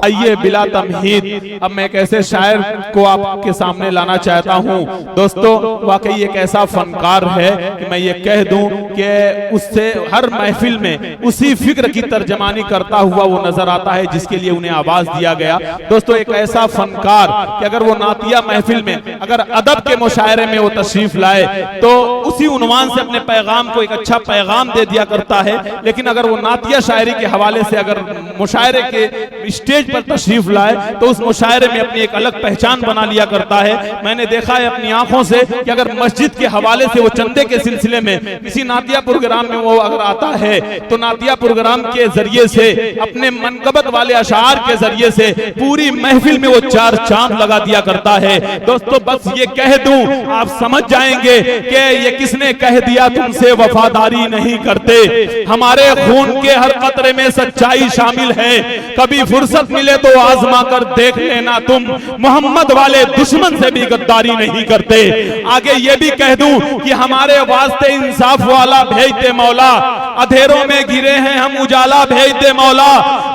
आइए बिला तमहीद अब मैं एक ऐसे शायर को आपके सामने लाना चाहता हूँ। दोस्तों वाकई एक ऐसा फनकार है कि मैं ये कह दूं कि उससे हर महफिल में उसी फिक्र की तर्जमानी करता हुआ वो नजर आता है जिसके लिए उन्हें आवाज दिया गया। दोस्तों एक ऐसा फनकार कि अगर वो नातिया महफिल में अगर अदब के मुशायरे में वो तशरीफ लाए तो उसी उन्वान से अपने पैगाम को एक अच्छा पैगाम दे दिया करता है, लेकिन अगर वो नातिया शायरी के हवाले से अगर मुशायरे के स्टेज पर तशरीफ लाए तो उस मुशायरे में अपनी एक अलग पहचान बना लिया करता है। मैंने देखा है अपनी आंखों से कि अगर मस्जिद के हवाले से वो चंदे के सिलसिले में किसी नातिया प्रोग्राम में वो अगर आता है तो नातिया प्रोग्राम के जरिए से अपने मनकबत वाले अशार के जरिए से पूरी महफिल में वो चार चांद लगा दिया करता है। दोस्तों बस ये कह दूं आप समझ जाएंगे कि ये किसने कह दिया तुमसे वफादारी नहीं करते। हमारे खून के हर कतरे में सच्चाई शामिल है, कभी फुर्सत मिले तो आजमा कर देख लेना तुम मोहम्मद वाले दुश्मन से भी गद्दारी नहीं करते। आगे ये भी कह दूं कि हमारे वास्ते इंसाफ वाला भेज दे मौला, अंधेरों में घिरे हैं हम उजाला भेज दे मौला,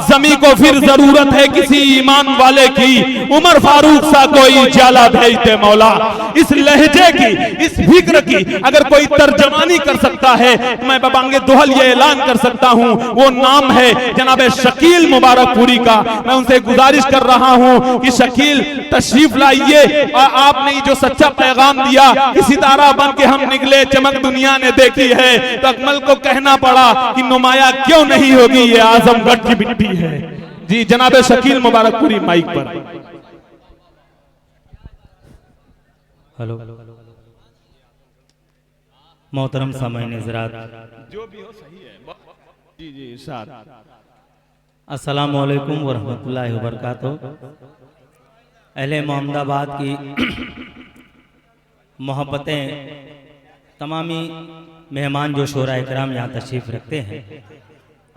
जमी को फिर जरूरत है किसी ईमान वाले की, उमर फारूक सा कोई जाला भेज दे मौला। इस लहजे की इस फिक्र की अगर कोई तर्जमानी कर सकता है तो मैं बबांगे दोहल ये ऐलान कर सकता हूं, वो नाम है जनाब शकील मुबारकपुरी का। मैं उनसे गुजारिश कर रहा हूं कि शकील तशरीफ लाइए और आपने जो सच्चा पैगाम दिया कि सितारा बन के हम निकले चमक दुनिया ने देखी है, तो अकमल को कहना पड़ा कि नुमाया क्यों नहीं होगी ये आजमगढ़ की मिट्टी है। जी जनाब शकील मुबारकपुरी माइक पर। हेलो मोहतरम सामईन हज़रात, जो भी हो सही है। जी जी इरशाद। अस्सलामु अलैकुम व रहमतुल्लाहि व बरकातहू। अहले मोहम्मदाबाद की मोहब्बतें, तमामी मेहमान जो शोरा इकराम यहाँ तशरीफ़ रखते हैं,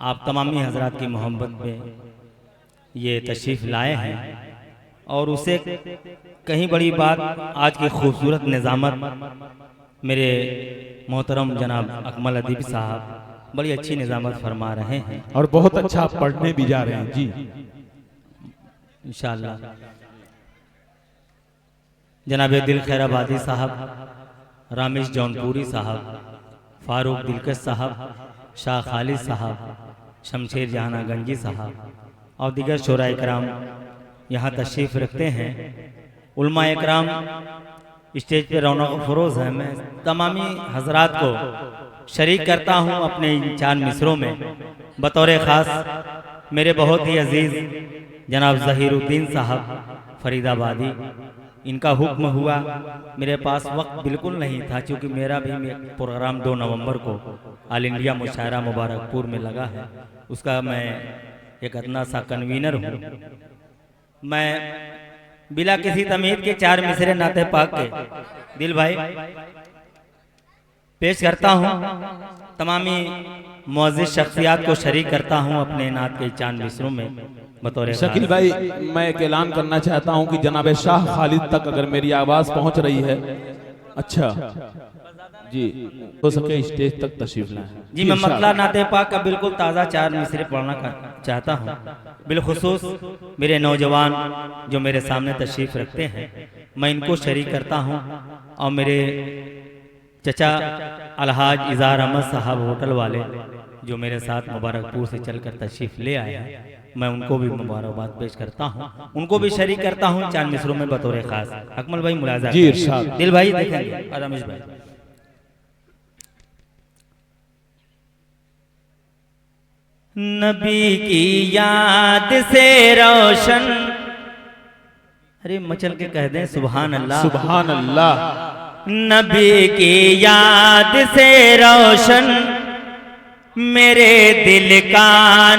आप तमामी हज़रात की मोहब्बत में ये तशरीफ़ लाए हैं और उसे कहीं बड़ी बात आज की खूबसूरत निज़ामत मेरे मोहतरम जनाब अकमल अदीब साहब बड़ी अच्छी निज़ामत फरमा रहे हैं और बहुत अच्छा पढ़ने भी जा रहे हैं। जी इंशाअल्लाह। जनाब दिल खैराबादी साहब, रामेश जौनपुरी साहब, फारूक दिलकश साहब, शाह खालिद साहब, शमशेर जहानागंजी साहब और दीगर शोरा इकराम यहाँ तशरीफ़ रखते हैं। उलमा इकराम स्टेज पे रौनक फरोज़ है। मैं तमामी हजरात को शरीक करता हूँ अपने इन चार मिसरों में। बतौर ख़ास मेरे बहुत ही अजीज़ जनाब ज़हीरुद्दीन साहब फरीदाबादी, इनका हुक्म हुआ। मेरे पास वक्त बिल्कुल नहीं था क्योंकि मेरा भी प्रोग्राम 2 नवंबर को ऑल इंडिया मुशायरा मुबारकपुर में लगा है, उसका मैं एक अदना सा कन्वीनर हूँ। मैं बिला किसी तमीज़ के 4 मिसरे नाते पाक के दिल भाई पेश करता हूँ। तमामी मुअज़्ज़िज़ शख्सियात को शरीक करता हूँ अपने नात के 4 मिसरों में। बतौर शकील भाई मैं एक ऐलान करना चाहता हूँ कि जनाब शाह खालिद तक अगर मेरी आवाज़ पहुँच रही है, अच्छा जी हो सके स्टेज तक तशरीफ लाएं। जी मैं मतला नाते पाक का बिल्कुल ताज़ा 4 मिसरे पढ़ना चाहता हूँ। बिलखुसूस मेरे नौजवान जो मेरे सामने तशरीफ़ रखते हैं, मैं इनको शरीक करता हूँ और मेरे चचा अलहाज इज़ार अहमद साहब होटल वाले जो मेरे साथ मुबारकपुर से चलकर तशरीफ़ ले आए हैं, मैं उनको भी मुबारकबाद पेश करता हूँ, उनको भी शरीक करता हूँ 4 मिसरों में बतौर ख़ास। अकमल भाई मुलाज़ा जी इरशाद। दिल भाई देखेंगे और रमेश भाई। नबी की याद से रोशन, अरे मचल के कह दें सुभान अल्लाह सुभान अल्लाह। नबी की याद से रोशन मेरे दिल का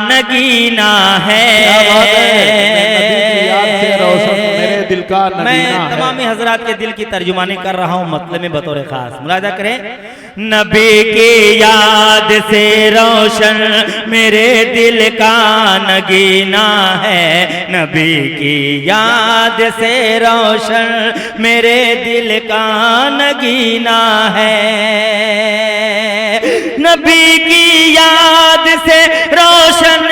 नगीना है। नबी की याद से रोशन मेरे दिल का नगीना मैं है। तमामी हजरात के दिल की तर्जुमानी कर रहा हूँ मतलब में बतौर खास। मुलाजा करें। नबी की याद से रोशन मेरे दिल का नगीना है, नबी की याद से रोशन मेरे दिल का नगीना है। नबी की याद से रोशन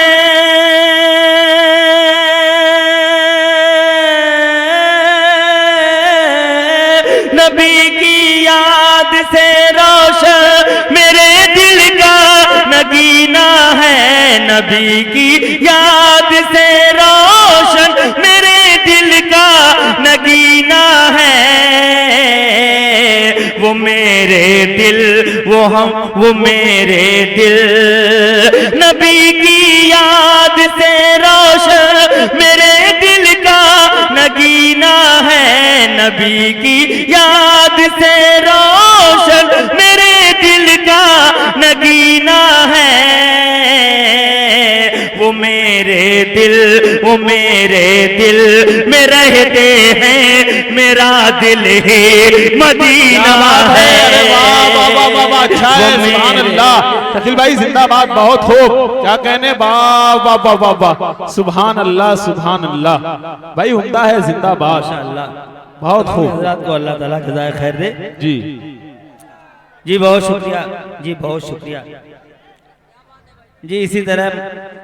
नबी की याद से रोशन मेरे दिल का नगीना है। वो मेरे दिल वो मेरे दिल नबी की याद से रोशन मेरे दिल का नगीना है। नबी की याद से रोशन मेरे दिल का नगीना है। वो मेरे दिल में रहते हैं, मेरा दिल ही मदीना है। अच्छा है, सुभान अल्लाह। शकील भाई जिंदाबाद, बहुत खूब, क्या कहने, वाह वाह वाह वाह वाह, सुभान अल्लाह सुभान अल्लाह। भाई उम्दा है, जिंदाबाद, बहुत खूब। हज़रात को अल्लाह ताला जज़ाए खैर दे। जी जी बहुत शुक्रिया, जी बहुत शुक्रिया जी। इसी तरह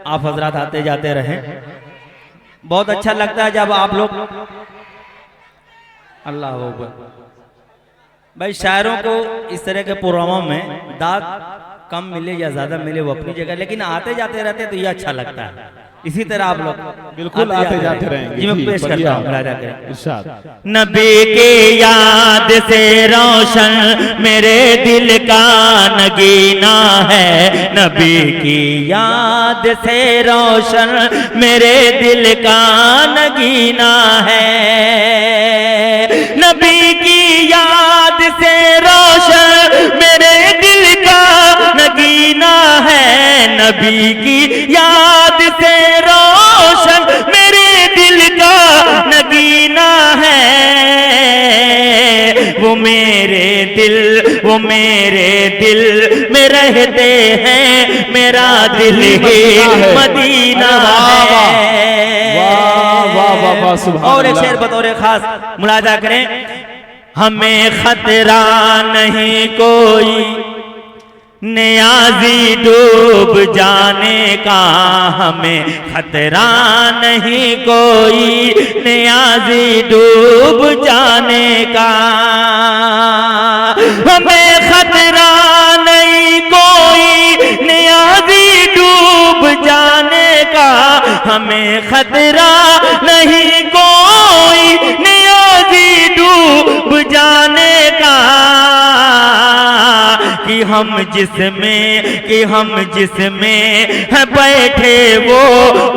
आप हजरात आते जाते रहें। बहुत अच्छा लगता है जब आप लोग, अल्लाह अकबर भाई, शायरों को इस तरह के प्रोग्रामों में दाद कम मिले या ज्यादा मिले वो अपनी जगह, लेकिन आते जाते रहते तो ये अच्छा लगता है। इसी तरह आप लोग बिल्कुल आते जाते रहेंगे। जी मैं पेश करता हूँ। इरशाद। नबी की याद से रोशन मेरे दिल का नगीना है। नबी की याद से रोशन मेरे दिल का नगीना है। नबी की याद से रोशन मेरे दिल का नगीना है। नबी की याद से रोशन मेरे दिल का नगीना है। वो मेरे दिल में रहते हैं, मेरा दिल ही मदीना है। वाह वाह वाह वाह, सुभान और एक अल्लाह। शेर बतौर खास मुलाजा करें। हमें खतरा नहीं कोई नियाज़ी डूब जाने का। हमें खतरा नहीं कोई नियाज़ी डूब जाने का। हमें खतरा नहीं कोई नियाज़ी डूब जाने का। हमें खतरा नहीं कोई नियाज़ी डूब जाने का। कि हम जिसमें है बैठे वो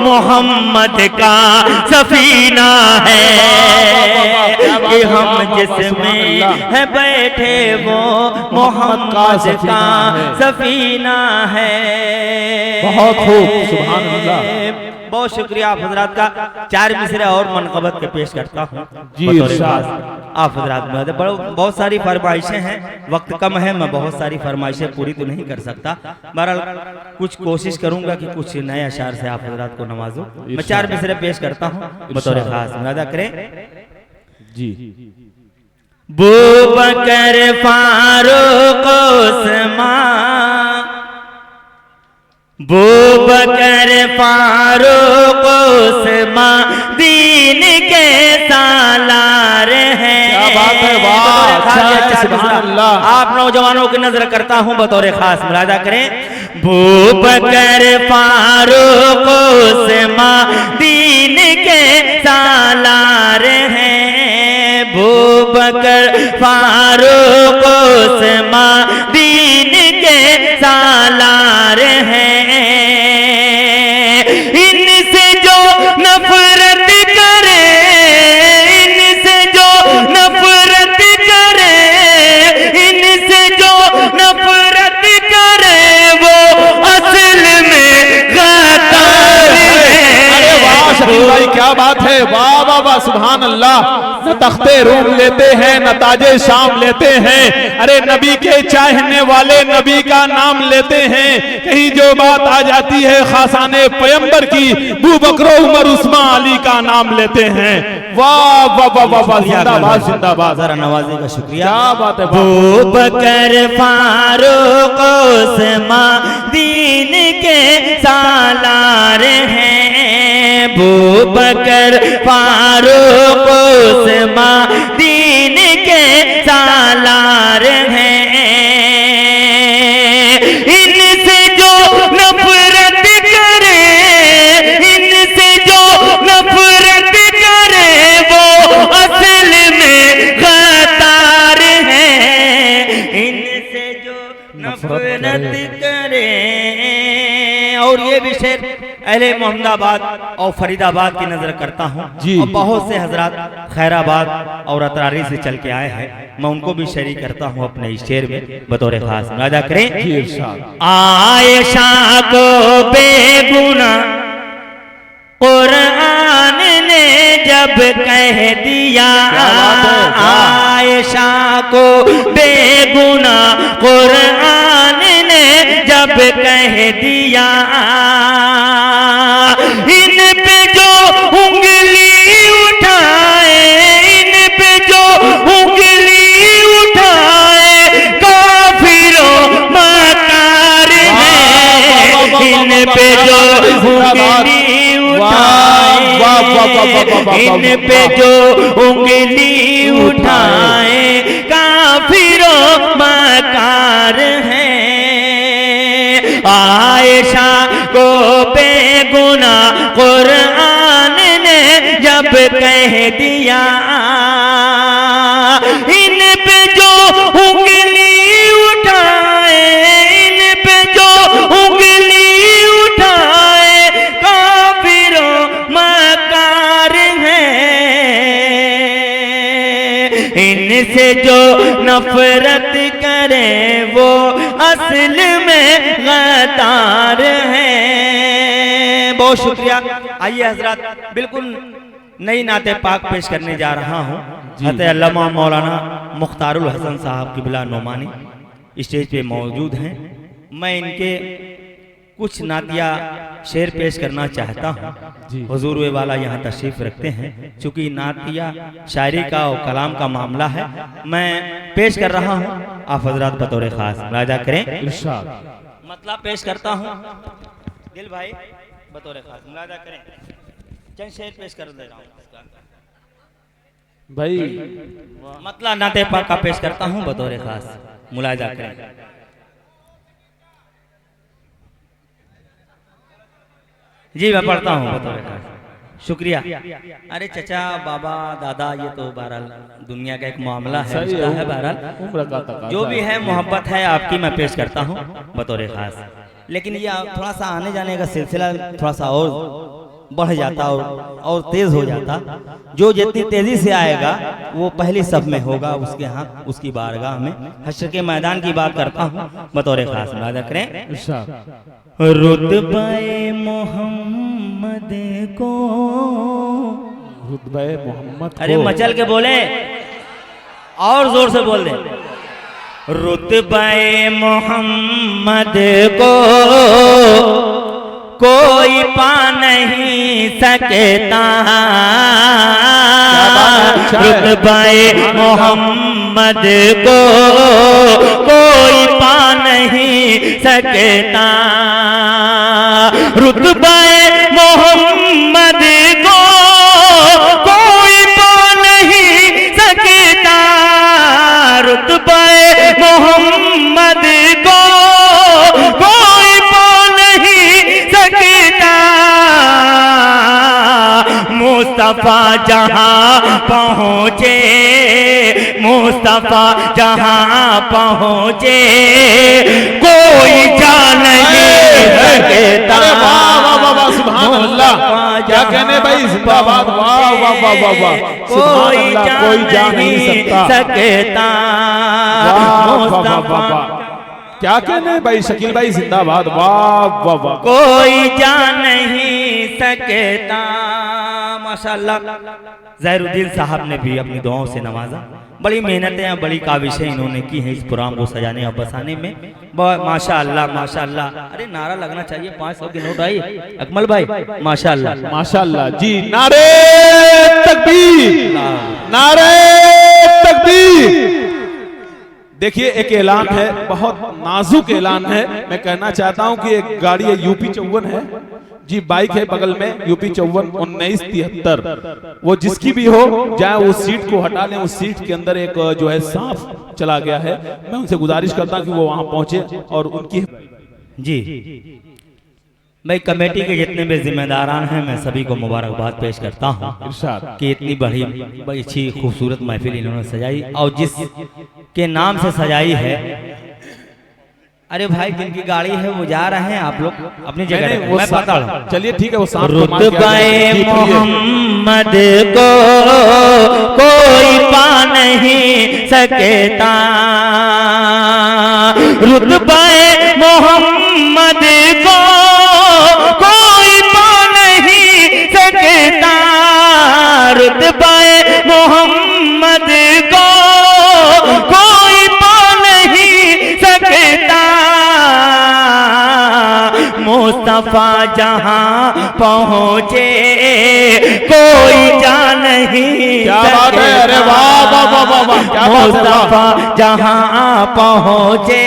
मोहम्मद का सफीना है। कि हम जिसमें है बैठे वो मोहम्मद का सफीना है। बहुत खूब, सुभान अल्लाह। बहुत शुक्रिया आप हजरात का। 4 मिसरे और मनकबत के पेश करता हूँ जी बतौर इरशाद। खास। आप हजरात में बहुत सारी फरमाइशें हैं, वक्त कम है, मैं बहुत सारी फरमाइशें पूरी तो नहीं कर सकता। बहरहाल कुछ कोशिश करूंगा कि कुछ नए अशार से आप हजरात को नवाजूं। मैं 4 मिसरे पेश करता हूँ बतौर खास, मुरादा करें जी। बू बकर फारूक उस्मान, बू बकर फारूक उस्मान दीन के सालार हैं। क्या बात है, वाह, अच्छा है, सुभान अल्लाह। आप नौजवानों की नजर करता हूं बतौर खास, मुलाजा करें। बू बकर फारूक उस्मान दीन के सालार हैं। बू बकर फारूक उस्मान दीन के सालार हैं। इनसे जो नफरत करे, इनसे जो नफरत करे, इनसे जो नफरत करे वो असल में गद्दार है। अरे वाह शकील भाई, क्या बात है, वाह वाह वाह, सुभान अल्लाह। न तख्ते रूम लेते हैं, न ताजे शाम लेते हैं। अरे नबी के चाहने वाले नबी का नाम लेते हैं। कहीं जो बात आ जाती है खासाने पैगंबर की, बू बकर उमर उस्मान अली का नाम लेते हैं। वाह वाह वाह वाह वाह, जिंदाबाद जिंदाबाद। जरा नवाजी का शुक्रिया। क्या बात है, बू बकर फारूक उस्मान दीन के सालार हैं। बू बकर फारूक उस्मान दीन के सालार हैं। इनसे जो नफरत करे, शेर अहले मोहम्मदाबाद और फरीदाबाद की नजर करता हूँ जी। और बहुत से हजरात खैराबाद और अतरारी से चल के आए हैं, मैं उनको भी शरीक करता हूँ अपने इस शेर में बतौर खास। राजा करें जी इरशाद। आयशा को बेगुना कुरान ने जब कह दिया, आयशा को बेगुना कुरान ने जब कह दिया, इन पे जो उंगली उठाए, इन पे जो उंगली उठाए काफिरों मकार है, इन पे जो उंगली इन पे जो उंगली उठाए काफिरों मकार हैं। आयशा को बेगुना कुरान ने जब कह दिया, इन पे जो उंगली उठाए, इन पे जो उंगली उठाए काफिरों मकार हैं, इनसे जो नफरत करे वो असल में गद्दार हैं। बहुत शुक्रिया। आइए हजरात, बिल्कुल नई नाते पाक पेश करने जा रहा हूँ। हज़रत अल्लामा मौलाना मुख्तारुल हसन साहब क़िबला नोमानी स्टेज पे मौजूद हैं। मैं इनके कुछ नातिया शेर पेश करना चाहता हूँ। हुजूर वाला यहाँ तशरीफ रखते हैं, चूँकि नातिया शायरी का और कलाम का मामला है, मैं पेश कर रहा हूँ। आप हजरात बतौर खास राजा करें इरशाद। मतलब पेश करता हूँ दिल भाई बतौर खास मुलाजा करें। चंद शेर पेश कर दे रहा हूँ भाई, मतलब नाते पाक का पेश करता हूँ बतौर खास मुलाजा करें। जी मैं पढ़ता हूँ बतौर खास। शुक्रिया। अरे चचा बाबा दादा ये तो बहरहाल दुनिया का एक मामला है, उसका है बहरहाल, उम्र का तकाज़ा जो भी है मोहब्बत है आपकी मैं पेश करता हूँ बतौर खास। लेकिन ये थोड़ा सा आने जाने का सिलसिला थोड़ा सा और बढ़ जाता और तेज हो जाता। जो जितनी तेजी से आएगा वो पहली सब में होगा, उसके यहाँ उसकी बारगाह में। हश्र के मैदान की बात करता हूँ बतौर खास। राजा करें इरशाद। रुतबे मोहम्मद को, रुतबे मोहम्मद अरे को। मचल के बोले और जोर से बोल दे। रुतबे मोहम्मद को कोई पा नहीं सकता, रुतबे मोहम्मद को कोई पा नहीं सकता, रुतबे मोहम्मद को कोई पा नहीं सकता, रुतबे मोहम्मद को कोई पा नहीं सकता। मुस्तफा जहां पहुँचे, मुस्तफा जहां पहुँचे कोई जा नहीं सकता। सुभान अल्लाह, क्या कहने भाई, जिंदाबाद। वाह वाह वाह वाह वाह, कोई जा नहीं सकता। वाह, क्या कहने भाई शकील भाई, जिंदाबाद। वाह वाह वाह, कोई जा नहीं सकता। माशाअल्लाह ज़हीरुद्दीन साहब ने भी अपनी दुआओं से नवाजा। बड़ी मेहनतें बड़ी काविशें इन्होंने की हैं इस प्रोग्राम को सजाने और बसाने में। माशाअल्लाह माशाअल्लाह। अरे नारा लगना चाहिए, 500 की नोट आई अकमल भाई। माशाअल्लाह माशाअल्लाह जी। नारे तकबीर, नारे तकबीर। देखिए एक ऐलान है, बहुत नाजुक ऐलान है। मैं कहना चाहता हूं कि एक गाड़ी है यूपी 54 है जी, बाइक है बगल में यूपी 54 1973। वो जिसकी भी हो जाए, वो सीट को हटा लें। उस सीट के अंदर एक जो है सांप चला गया है। मैं उनसे गुजारिश करता हूं कि वो वहां पहुंचे और उनकी जी मैं कमेटी के जितने भी जिम्मेदारान हैं मैं सभी को मुबारकबाद पेश करता हूं कि इतनी बड़ी अच्छी खूबसूरत महफिल इन्होंने सजाई और जिस के नाम से सजाई है अरे भाई जिनकी गाड़ी है वो जा रहे हैं, आप लोग अपनी जगह नहीं, रखें, वो मैं पता हूं। चलिए ठीक है, वो सांप को मार के आ रुतबे जाएगा। मोहम्मद को कोई पा नहीं सकता, रुतबे मोहम्मद को कोई पा नहीं सकता, रुतबे मोहम्मद को कोई पा नहीं सकता, मुस्तफा जहां पहुंचे कोई जा नहीं क्या बात है, अरे वाह वाह वाह वाह वाह, क्या बात है, मुस्तफा जहां पहुंचे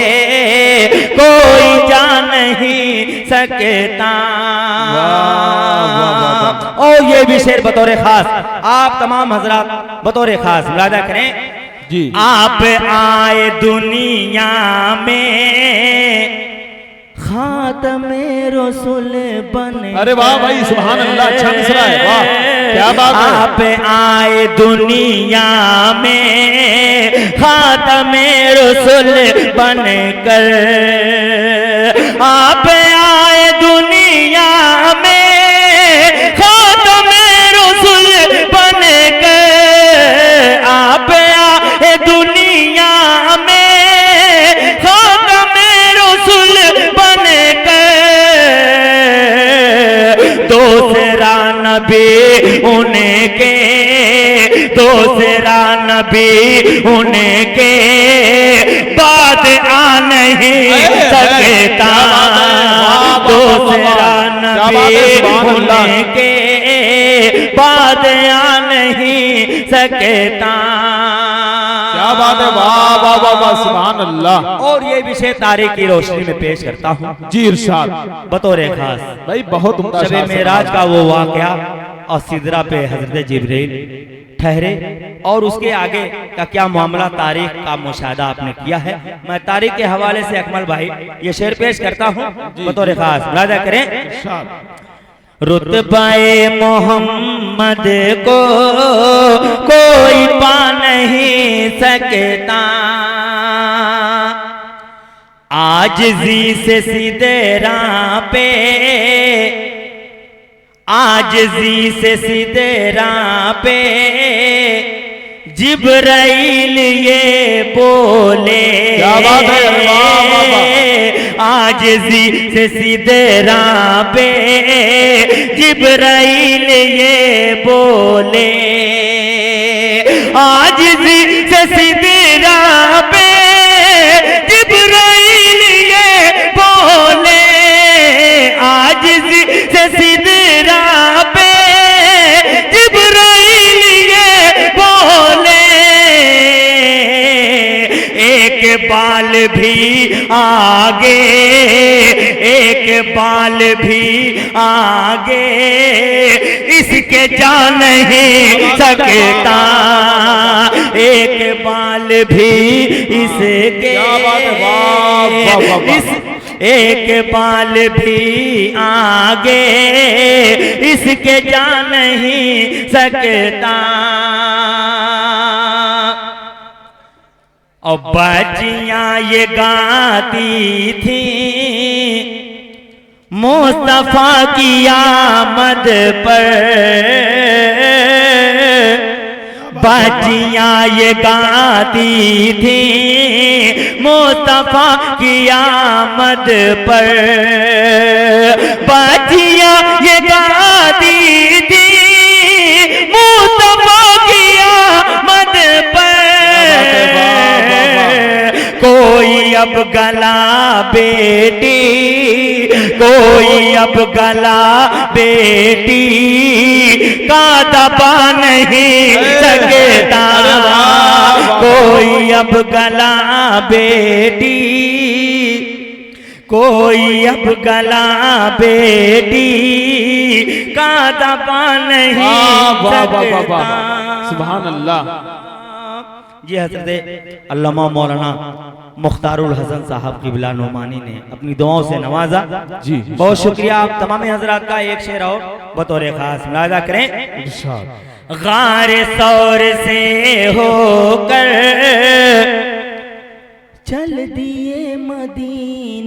कोई जा नहीं सकता। और ये भी शेर बतौर खास आप तमाम हजरात बतौर खास मुलादा करें जी। आप आए दुनिया में खातमे रसूल बने, अरे वाह भाई, सुभान अल्लाह, अच्छा मिसरा है, वाह क्या बात है। आप आए दुनिया में खातमे रसूल बनकर, आप आए दुनिया में खातमे रसूल बनकर, आप आए दुनिया में खातमे रसूल दूसरा नबी उनके, दूसरा नबी उनके बाद आ नहीं सकता, दूसरा नबी उनके बाद आ नहीं सकता। क्या बात है, वाह वाह वाह वाह, सुभान अल्लाह। और ये विषय तारीख की रोशनी में पेश करता हूँ जी इरशाद बतौर खास। भाई, बहुत उम्दा शब शार से मेराज का वो वाकया और सिदरा पे हजरत जिब्रील ठहरे और उसके आगे का क्या मामला तारीख का मुशाहदा आपने किया है। मैं तारीख के हवाले से अकमल भाई ये शेर पेश करता हूँ बतौर खास, मुलादा करें। रुतबे मोहम्मद को कोई पा नहीं सकता, आजिज़ी से सीधे राह पे, आजिज़ी से सीधे राह पे जिब्राइल ये बोले, क्या बात है, वाह वाह वाह। आजिज़ी से सीधे राह पे जिब्राइल ये बोले, आजिज़ी से सीधे राह पे जिब्राइल ये बोले, आजिज़ी से सीधे राह पे जिब्राइल ये बोले, एक बाल भी आगे, एक बाल भी आगे इसके जा नहीं सकता, एक बाल भी इसके, एक बाल भी आगे इसके जा नहीं सकता। और बच्चियां ये गाती थी मुस्तफा की आमद पर, बच्चियां ये गाती थी मुस्तफा की आमद पर, बच्चियां ये गाती थी मुस्तफा की आमद पर, कोई अब गला बेटी, कोई अब गला बेटी का दबा नहीं सकता, कोई अब गला बेटी, कोई अब गला बेटी का दबा नहीं सकता। सुभान अल्लाह। जी हज़रत अल्लामा मौलाना मुख्तारुल हसन साहब क़िबला नोमानी ने अपनी दुआओं से नवाजा। जी बहुत शुक्रिया आप तमाम हजरात का। एक शेर और बतौर खास मुलाजा करें। गार सौर से होकर चल दिए मदीने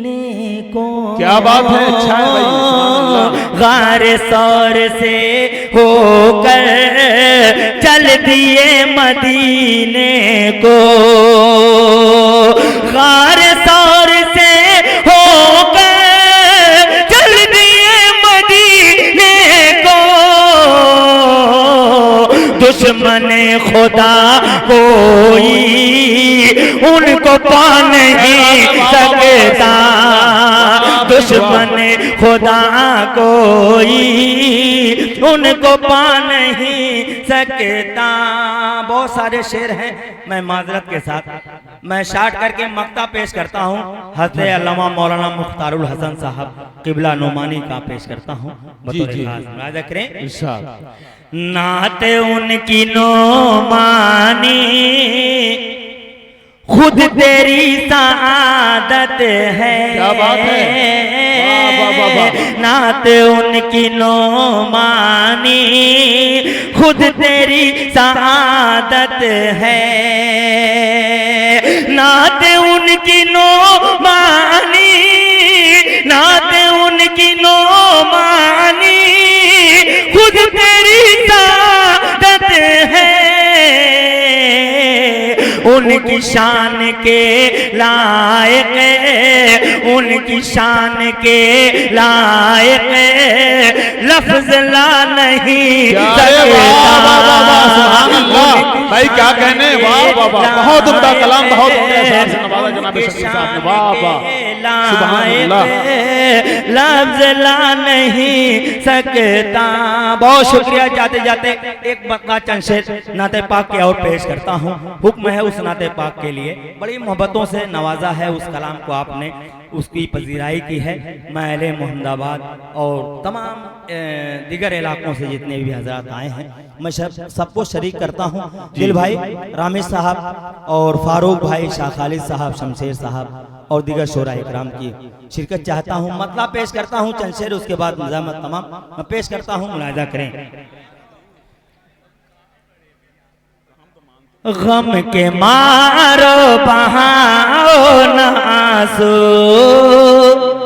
को। क्या बात है, अच्छा है भाई, सुभान अल्लाह। गार सौर से होकर चल दिए मदीने को, गार सौर से होकर चल दिए मदीने को। दुश्मन खुदा कोई उनको पा नहीं सकता, दुश्मन खुदा कोई उनको पा नहीं सकता। बहुत सारे शेर हैं, मैं माजरत के साथ मैं शार्ट करके मक्ता पेश करता हूँ। हज़रत अल्लामा मौलाना मुख्तारुल हसन साहब किबला नुमानी का पेश करता हूँ। जी। मुलाहिज़ा करें। इरशाद। नात उनकी नोमानी खुद तेरी सादत है। क्या बात है, वाह वाह वाह। नात उनकी नोमानी खुद तेरी सादत है। नात उनकी नोमानी, नात उनकी नोमानी खुद तेरी सादत है। उनकी शान के लायक, उनकी शान के लायक लफ्ज ला नहीं भाई, क्या कहने, वाह वाह वाह, बहुत उम्दा कलाम, बहुत उम्दा शान से नवाजा जनाब शकील साहब ने, वाह वाह, सुभान अल्लाह। लफ्ज ला नहीं सकता। बहुत शुक्रिया। जाते जाते एक बका चंद शेर नाते पाक के और पेश करता हूँ। हुक्म है उस नाते पाक के लिए, बड़ी मोहब्बतों से नवाजा है उस कलाम को आपने, उसकी पजीराई की है। मैं अहले मोहम्मदाबाद और तमाम दिगर इलाकों से जितने भी हजरात आए हैं, मैं सबको शरीक करता हूँ। दिल भाई रामिश साहब और फारूक भाई, शाह खालिद साहब, शमशेर साहब और दिगर शोरा इकराम की शिरकत चाहता हूँ। मतलब पेश करता हूँ चंद शेर, उसके बाद निजामत तमाम मैं पेश करता हूँ। मुलाहिज़ा करें। गम के मारो बहाओ न आंसू,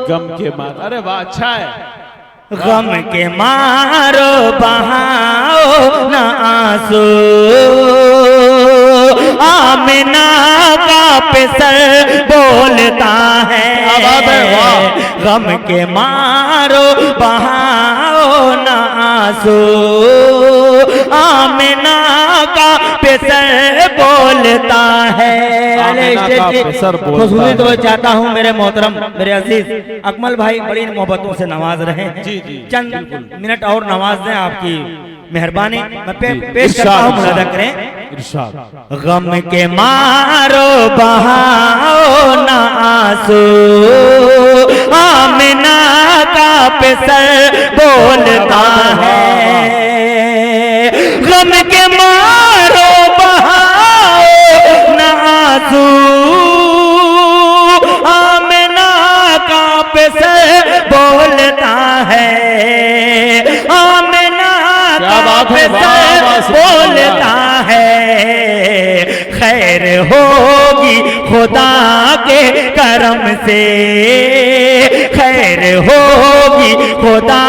गम के मार, अरे वाह, अच्छा है। गम के मारो बहाओ न आंसू, आमिना का पिसर बोलता है। गम के मारो बहाओ न आंसू, आमिना का पिसर बोलता है। खुशबू तो चाहता हूँ मेरे मोहतरम, मेरे अजीज अकमल भाई बड़ी मोहब्बतों से नवाज रहे हैं। चंद मिनट और नवाज दें, आपकी मेहरबानी। मैं पेश करता हूँ, मुलाहिज़ा करें। गम के मारो बहाओ न आंसू, आमिना का पिसर बोलता है। गम के मारो बहाओ न आंसू, आमिना का पिसर बोलता है। आमिना का पिसर बोलता है। खैर होगी खुदा के करम से, खैर होगी खुदा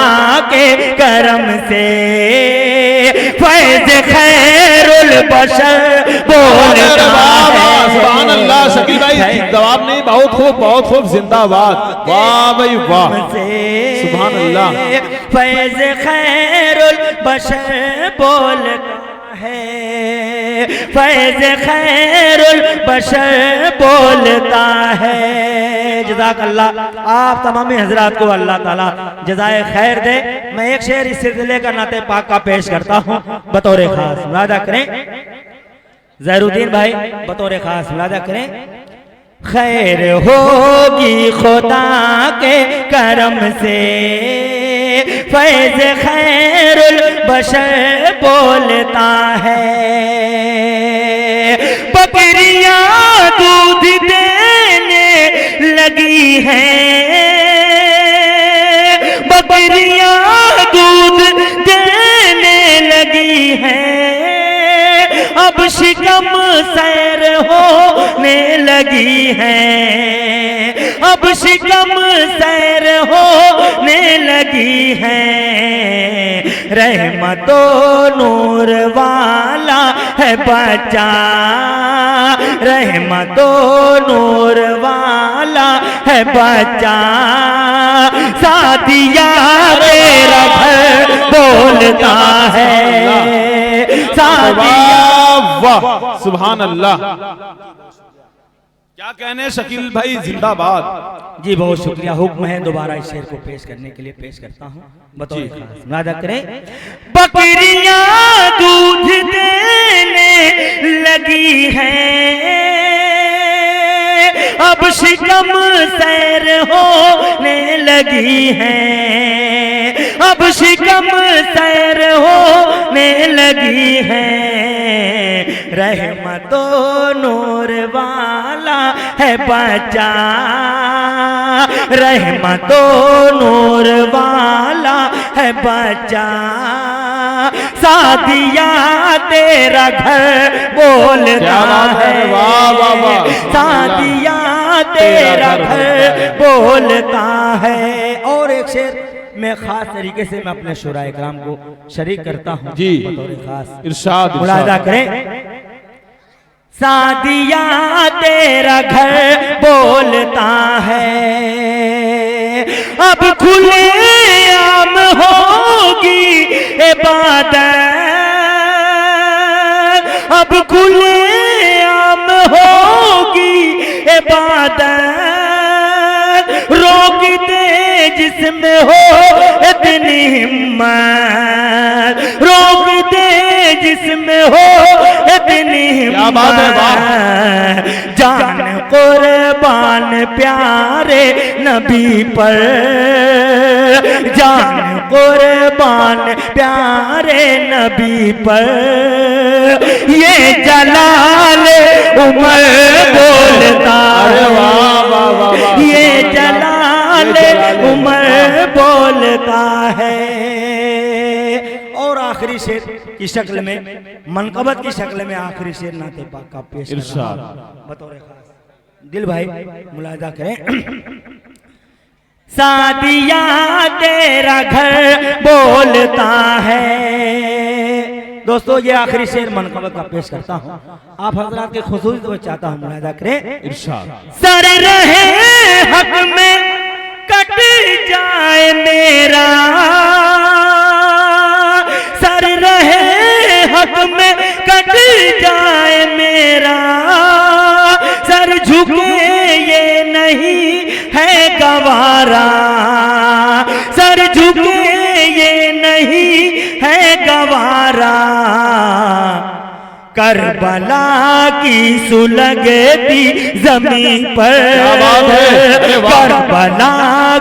के करम से। फैज़ खैरुल बशर बोलता है। सुभान अल्लाह। शकील भाई जवाब नहीं, बहुत खूब, बहुत खूब, जिंदाबाद, वाह भाई वाह, सुभान अल्लाह। फैज़ खैरुल बशर बोलता है, फैज़ खैरुल बशर बोलता है। जज़ाक अल्लाह। आप तमाम हजरात को अल्लाह ताला जज़ाए खैर दे। मैं एक शेर इस सिलसिले का नाते पाक का पेश करता हूँ बतौर खास। मुलाहिज़ा करें ज़हरुद्दीन भाई, बतौर खास मुलाहिज़ा करें। खैर होगी खुदा के करम से, फैज़ खैरुल बशर बोलता है। बकरियां दूध देने लगी हैं, बकरियां दूध देने लगी हैं। अब शिकम सैर होने लगी है, अब शिकम सैर होने लगी है, रहमतो नूर वाला है बच्चा, रहमतो नूर वाला है बच्चा, सादिया तेरा घर बोलता है, सादिया। वाह सुभान अल्लाह, क्या कहने शकील भाई, जिंदाबाद। जी बहुत शुक्रिया। हुक्म है दोबारा इस शेर को पेश करने के लिए, पेश करता हूँ बतौर वादा करें। बकरियां दूध देने लगी हैं, अब शिकम सैर होने लगी हैं, अब शिकम सैर होने लगी हैं, रहमतो नूर वाला है बच्चा, रहमतो नूर वाला है बच्चा, सादिया तेरा घर बोलता है, वाह वाह वाह, सादिया तेरा घर बोलता है। और एक शेर मैं खास तरीके से मैं अपने शुराए कराम को शरीक करता हूँ जी, बतौर खास इरशाद मुलादा करें। सादिया तेरा घर बोलता है, अब खुले आम होगी इबादत, अब खुले आम होगी इबादत, रोक दे जिसमें हो इतनी हिम्मत, रोक दे जिसमें हो इतनी हिम्मत, जान कुर्बान प्यारे नबी पर, जान कुर्बान प्यारे नबी पर, ये जलाल उमर बोलता है, ये जलाल उमर बोलता है। और आखिरी शेर की शक्ल में, मनकबत की शक्ल में आखिरी शेर नाते पाक का पेश इरशाद बतौर खास। दिल भाई मुलाजा करें। सादिया तेरा घर बोलता है। दोस्तों ये आखिरी शेर मनकबत का पेश करता हूँ, आप हजरात के खुसूसी तो चाहता हूँ मुलाजा करें। इरशाद। सर रहे हक में कट जाए मेरा, सर रहे हक में कट जाए मेरा, सर झुके ये नहीं है गवारा, सर झुके ये नहीं है गवारा, करबला की सुलगती जमीन पर, करबला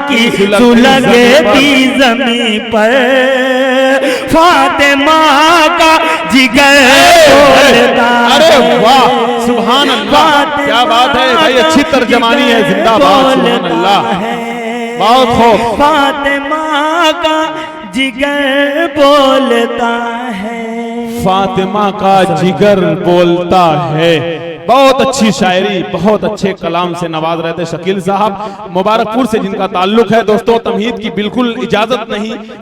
की सुलगती जमीन पर, फातिमा का जिगर बोलता है। अरे वाह सुभान अल्लाह, क्या बात है भाई, अच्छी तर्जमानी है, जिंदाबाद सुभान अल्लाह, बहुत खूब। फातिमा का जिगर बोलता है, फातिमा का जिगर बोलता है। बहुत अच्छी शायरी, बहुत अच्छे कलाम से नवाज रहे थे शकील साहब, मुबारकपुर से जिनका ताल्लुक है। दोस्तों तमहीद की बिल्कुल इजाजत नहीं।